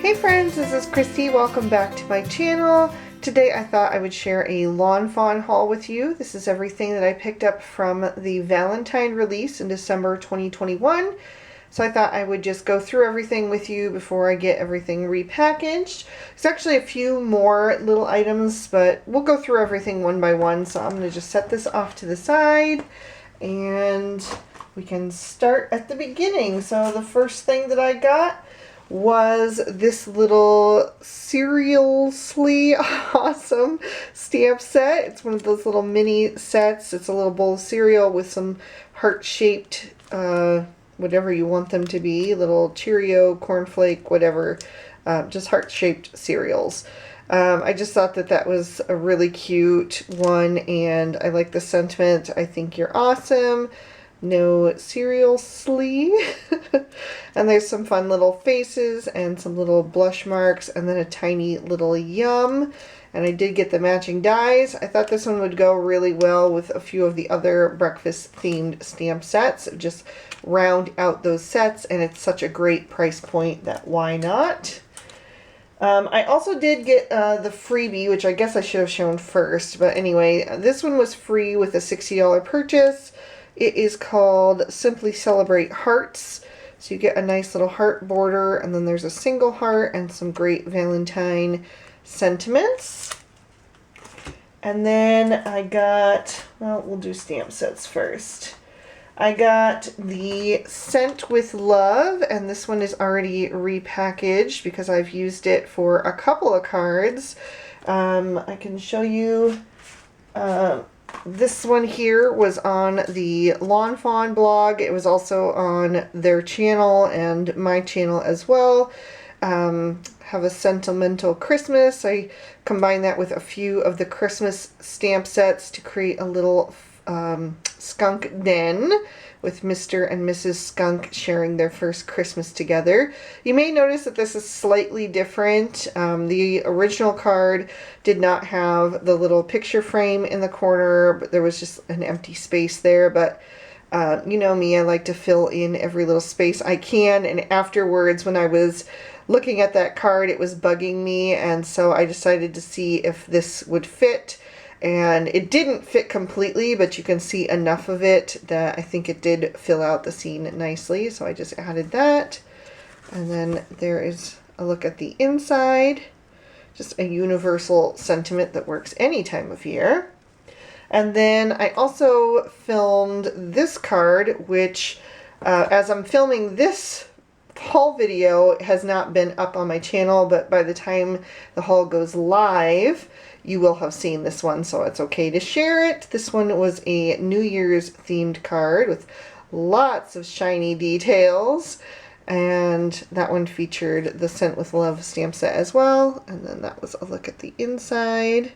Hey friends, this is Christy. Welcome back to my channel. Today I thought I would share a Lawn Fawn haul with you. This is everything that I picked up from the Valentine release in December 2021. So I thought I would just go through everything with you before I get everything repackaged. There's actually a few more little items, but we'll go through everything one by one. So I'm going to just set this off to the side and we can start at the beginning. So the first thing that I got was this little seriously awesome stamp set. It's one of those little mini sets. It's a little bowl of cereal with some heart-shaped, whatever you want them to be, little Cheerio, cornflake, whatever, just heart-shaped cereals. I just thought that that was a really cute one, and I like the sentiment. I think you're awesome. No seriously. And there's some fun little faces and some little blush marks and then a tiny little yum. And I did get the matching dies. I thought this one would go really well with a few of the other breakfast themed stamp sets. Just round out those sets, and it's such a great price point that why not? I also did get the freebie, which I guess I should have shown first. But anyway, this one was free with a $60 purchase. It is called Simply Celebrate Hearts. So you get a nice little heart border, and then there's a single heart and some great Valentine sentiments. And then I got, well, we'll do stamp sets first. I got the Scent with Love, and this one is already repackaged because I've used it for a couple of cards. I can show you. This one here was on the Lawn Fawn blog. It was also on their channel and my channel as well. Have a sentimental Christmas. I combined that with a few of the Christmas stamp sets to create a little skunk den with Mr. and Mrs. Skunk sharing their first Christmas together. You may notice that this is slightly different. The original card did not have the little picture frame in the corner, but there was just an empty space there. But you know me, I like to fill in every little space I can, and afterwards when I was looking at that card it was bugging me, and so I decided to see if this would fit. And it didn't fit completely, but you can see enough of it that I think it did fill out the scene nicely. So I just added that. And then there is a look at the inside. Just a universal sentiment that works any time of year. And then I also filmed this card, which as I'm filming this haul video, it has not been up on my channel, but by the time the haul goes live, you will have seen this one, so it's okay to share it. This one was a New Year's themed card with lots of shiny details, and that one featured the Scent with Love stamp set as well. And then that was a look at the inside.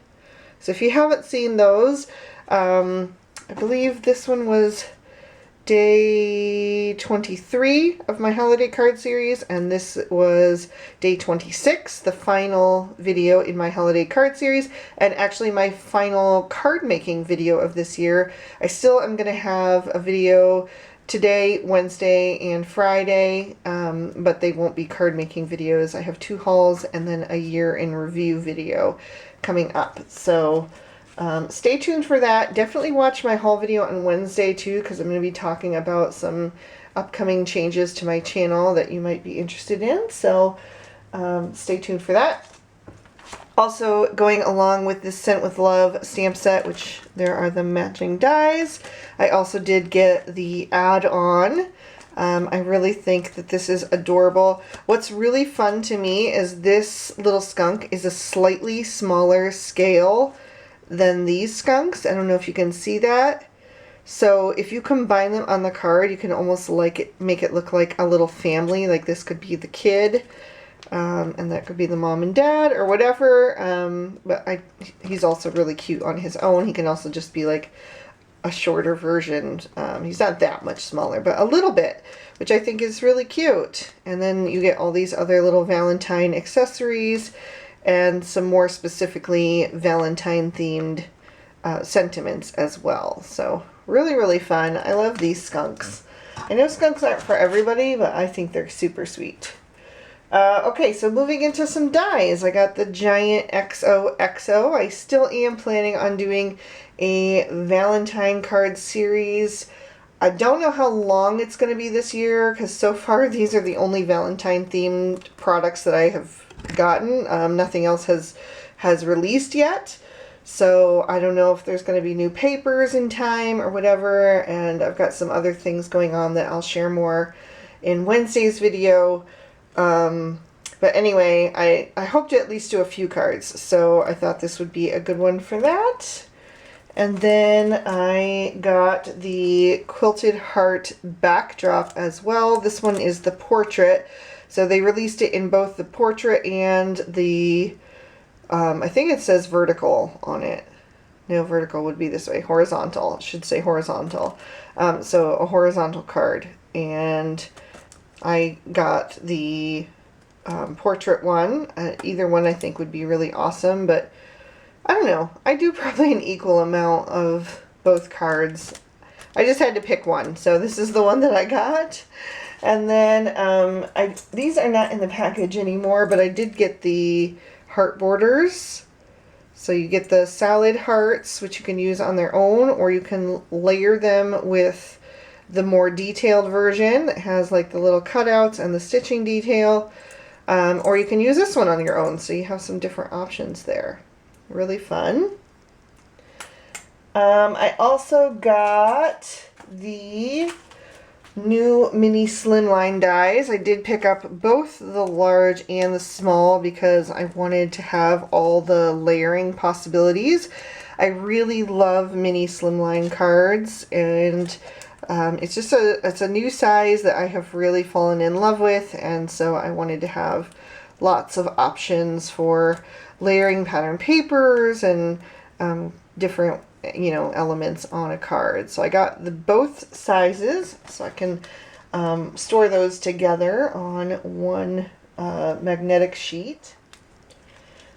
So if you haven't seen those, I believe this one was day 23 of my holiday card series, and this was day 26, the final video in my holiday card series, and actually my final card making video of this year. I still am going to have a video today, Wednesday, and Friday, but they won't be card making videos. I have 2 hauls and then a year in review video coming up. So stay tuned for that. Definitely watch my haul video on Wednesday too, because I'm going to be talking about some upcoming changes to my channel that you might be interested in. So stay tuned for that. Also, going along with this Scent with Love stamp set, which there are the matching dies, I also did get the add-on. I really think that this is adorable. What's really fun to me is this little skunk is a slightly smaller scale than these skunks. I don't know if you can see that. So if you combine them on the card, you can almost make it look like a little family. Like this could be the kid, and that could be the mom and dad or whatever. But he's also really cute on his own. He can also just be like a shorter version. He's not that much smaller, but a little bit, which I think is really cute. And then you get all these other little Valentine accessories and some more specifically Valentine themed sentiments as well. So really, really fun. I love these skunks. I know skunks aren't for everybody, but I think they're super sweet. Okay, so moving into some dies, I got the Giant XOXO. I still am planning on doing a Valentine card series. I don't know how long it's going to be this year, because so far these are the only Valentine themed products that I have gotten. Nothing else has released yet. So I don't know if there's going to be new papers in time or whatever, and I've got some other things going on that I'll share more in Wednesday's video. But anyway, I hope to at least do a few cards, so I thought this would be a good one for that. And then I got the Quilted Heart backdrop as well. This one is the portrait. So they released it in both the portrait and the, I think it says vertical on it. No, vertical would be this way. Horizontal. It should say horizontal. So a horizontal card. And I got the portrait one. Either one I think would be really awesome, but I don't know. I do probably an equal amount of both cards. I just had to pick one, so this is the one that I got. And then these are not in the package anymore, but I did get the heart borders. So you get the solid hearts, which you can use on their own, or you can layer them with the more detailed version that has like the little cutouts and the stitching detail. Or you can use this one on your own, so you have some different options there. Really fun. I also got the new mini slimline dies. I did pick up both the large and the small because I wanted to have all the layering possibilities. I really love mini slimline cards, and it's just it's a new size that I have really fallen in love with, and so I wanted to have lots of options for layering pattern papers and different, you know, elements on a card. So I got both sizes, so I can store those together on one magnetic sheet.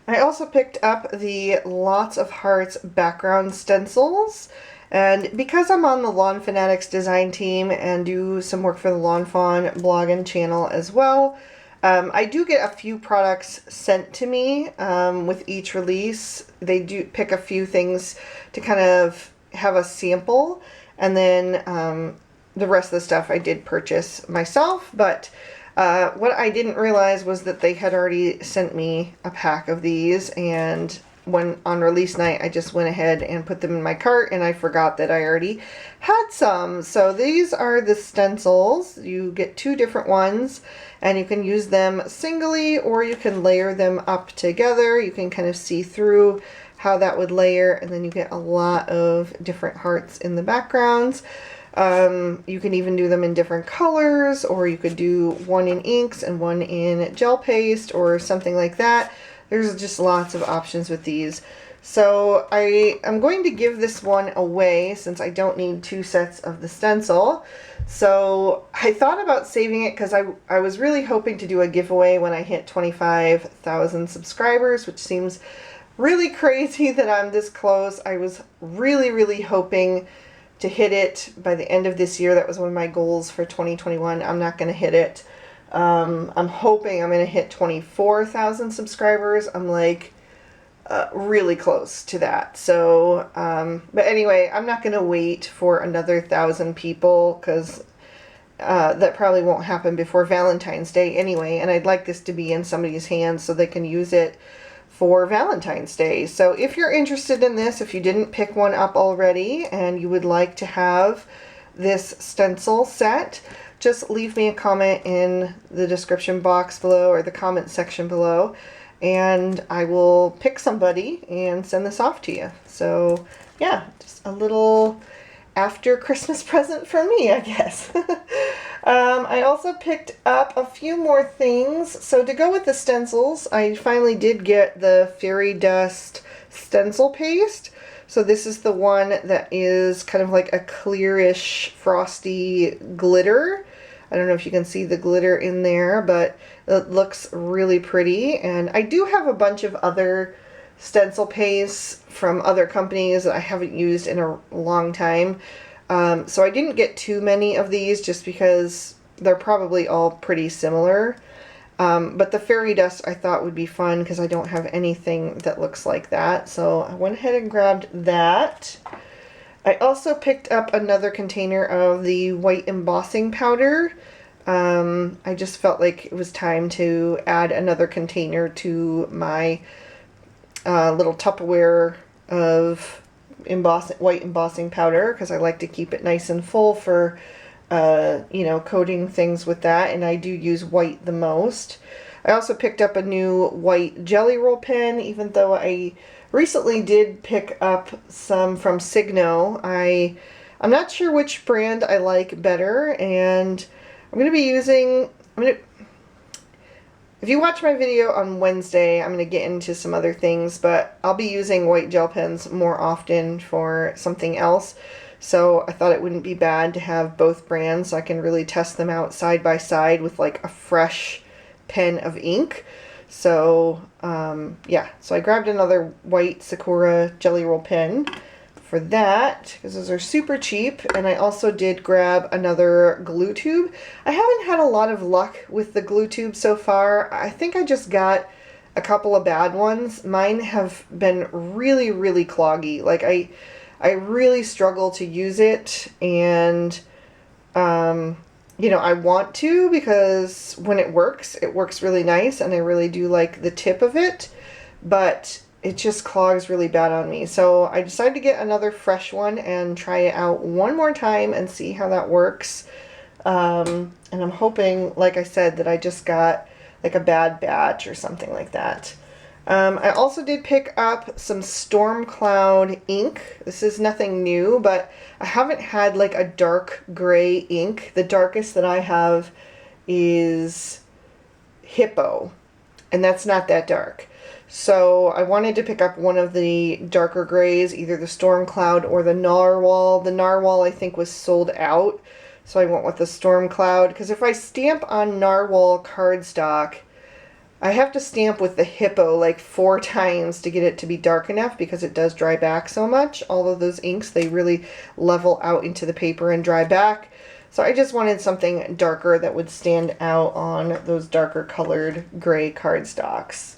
I also picked up the Lots of Hearts background stencils. And because I'm on the Lawn Fanatics design team and do some work for the Lawn Fawn blog and channel as well, I do get a few products sent to me with each release. They do pick a few things to kind of have a sample, and then the rest of the stuff I did purchase myself. But what I didn't realize was that they had already sent me a pack of these, and when on release night I just went ahead and put them in my cart, and I forgot that I already had some. So these are the stencils. You get two different ones, and you can use them singly or you can layer them up together. You can kind of see through how that would layer, and then you get a lot of different hearts in the backgrounds. You can even do them in different colors, or you could do one in inks and one in gel paste or something like that. There's just lots of options with these. So I am going to give this one away since I don't need two sets of the stencil. So I thought about saving it because I was really hoping to do a giveaway when I hit 25,000 subscribers, which seems really crazy that I'm this close. I was really hoping to hit it by the end of this year. That was one of my goals for 2021. I'm not going to hit it. I'm hoping I'm going to hit 24,000 subscribers. I'm like really close to that. So, but anyway, I'm not going to wait for another 1,000 people because that probably won't happen before Valentine's Day anyway. And I'd like this to be in somebody's hands so they can use it for Valentine's Day. So if you're interested in this, if you didn't pick one up already and you would like to have this stencil set, just leave me a comment in the description box below or the comment section below, and I will pick somebody and send this off to you. So yeah, just a little after Christmas present for me, I guess. I also picked up a few more things. So to go with the stencils, I finally did get the Fairy Dust stencil paste. So this is the one that is kind of like a clearish frosty glitter. I don't know if you can see the glitter in there, but it looks really pretty. And I do have a bunch of other stencil pastes from other companies that I haven't used in a long time. So I didn't get too many of these just because they're probably all pretty similar. But the fairy dust I thought would be fun because I don't have anything that looks like that. So I went ahead and grabbed that. I also picked up another container of the white embossing powder. I just felt like it was time to add another container to my little Tupperware of white embossing powder because I like to keep it nice and full for you know, coating things with that, and I do use white the most. I also picked up a new white jelly roll pen, even though I recently did pick up some from Signo. I'm not sure which brand I like better, and I'm going to be using, if you watch my video on Wednesday, I'm going to get into some other things, but I'll be using white gel pens more often for something else. So I thought it wouldn't be bad to have both brands so I can really test them out side by side with like a fresh pen of ink. So yeah, so I grabbed another white Sakura Jelly Roll pen for that because those are super cheap. And I also did grab another glue tube. I haven't had a lot of luck with the glue tube so far. I think I just got a couple of bad ones. Mine have been really, really cloggy. Like I really struggle to use it, and you know, I want to because when it works really nice, and I really do like the tip of it, but it just clogs really bad on me. So I decided to get another fresh one and try it out one more time and see how that works. And I'm hoping, like I said, that I just got like a bad batch or something like that. I also did pick up some Storm Cloud ink. This is nothing new, but I haven't had like a dark gray ink. The darkest that I have is Hippo, and that's not that dark. So I wanted to pick up one of the darker grays, either the Storm Cloud or the Narwhal. The Narwhal I think was sold out, so I went with the Storm Cloud, because if I stamp on Narwhal cardstock, I have to stamp with the Hippo like 4 times to get it to be dark enough because it does dry back so much. All of those inks, they really level out into the paper and dry back. So I just wanted something darker that would stand out on those darker colored gray cardstocks.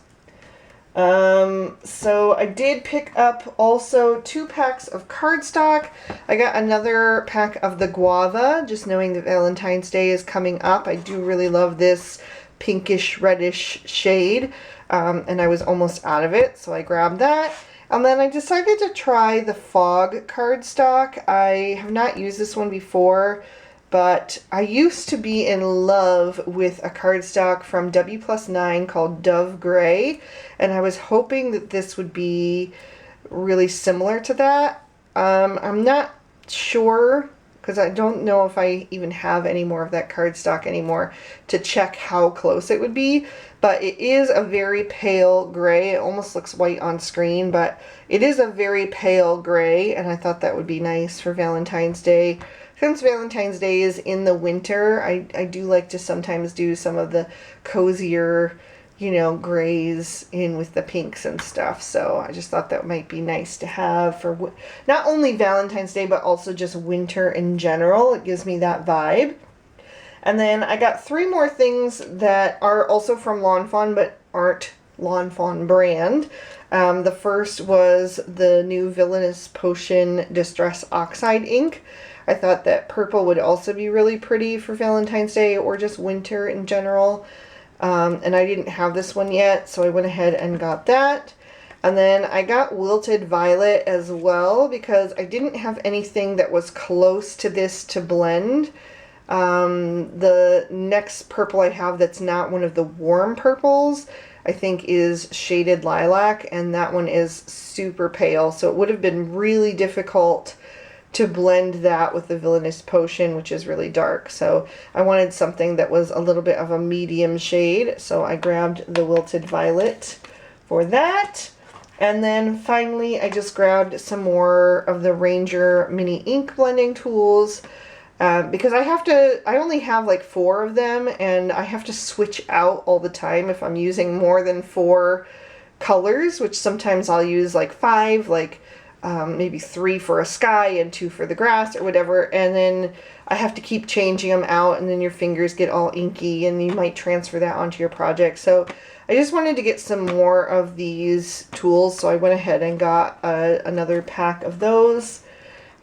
So I did pick up also 2 packs of cardstock. I got another pack of the Guava, just knowing that Valentine's Day is coming up. I do really love this pinkish reddish shade, and I was almost out of it, so I grabbed that. And then I decided to try the Fog cardstock. I have not used this one before, but I used to be in love with a cardstock from W+9 called Dove Gray, and I was hoping that this would be really similar to that. I'm not sure, because I don't know if I even have any more of that cardstock anymore to check how close it would be, but it is a very pale gray. It almost looks white on screen, but it is a very pale gray, and I thought that would be nice for Valentine's Day. Since Valentine's Day is in the winter, I do like to sometimes do some of the cozier, you know, grays in with the pinks and stuff. So I just thought that might be nice to have for not only Valentine's Day, but also just winter in general. It gives me that vibe. And then I got 3 more things that are also from Lawn Fawn, but aren't Lawn Fawn brand. The first was the new Villainous Potion Distress Oxide ink. I thought that purple would also be really pretty for Valentine's Day or just winter in general. And I didn't have this one yet, so I went ahead and got that. And then I got Wilted Violet as well because I didn't have anything that was close to this to blend. The next purple I have that's not one of the warm purples, I think, is Shaded Lilac, and that one is super pale, so it would have been really difficult to blend that with the Villainous Potion, which is really dark. So I wanted something that was a little bit of a medium shade, so I grabbed the Wilted Violet for that. And then finally I just grabbed some more of the Ranger mini ink blending tools because I only have like 4 of them, and I have to switch out all the time if I'm using more than 4 colors, which sometimes I'll use like 5, like maybe 3 for a sky and 2 for the grass or whatever, and then I have to keep changing them out, and then your fingers get all inky and you might transfer that onto your project. So I just wanted to get some more of these tools, so I went ahead and got another pack of those.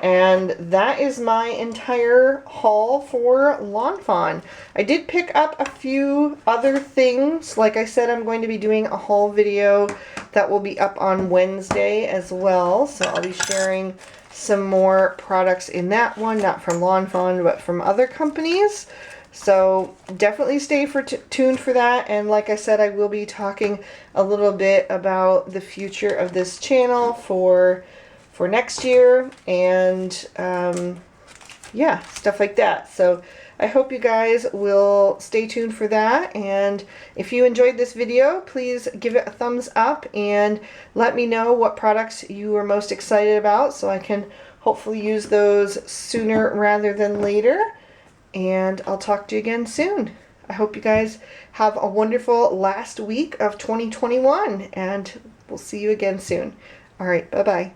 And that is my entire haul for Lawn Fawn. I did pick up a few other things. Like I said, I'm going to be doing a haul video that will be up on Wednesday as well. So I'll be sharing some more products in that one, not from Lawn Fawn, but from other companies. So definitely stay tuned for that. And like I said, I will be talking a little bit about the future of this channel for next year, and yeah, stuff like that. So I hope you guys will stay tuned for that, and if you enjoyed this video, please give it a thumbs up and let me know what products you are most excited about so I can hopefully use those sooner rather than later. And I'll talk to you again soon. I hope you guys have a wonderful last week of 2021, and we'll see you again soon. All right, bye-bye.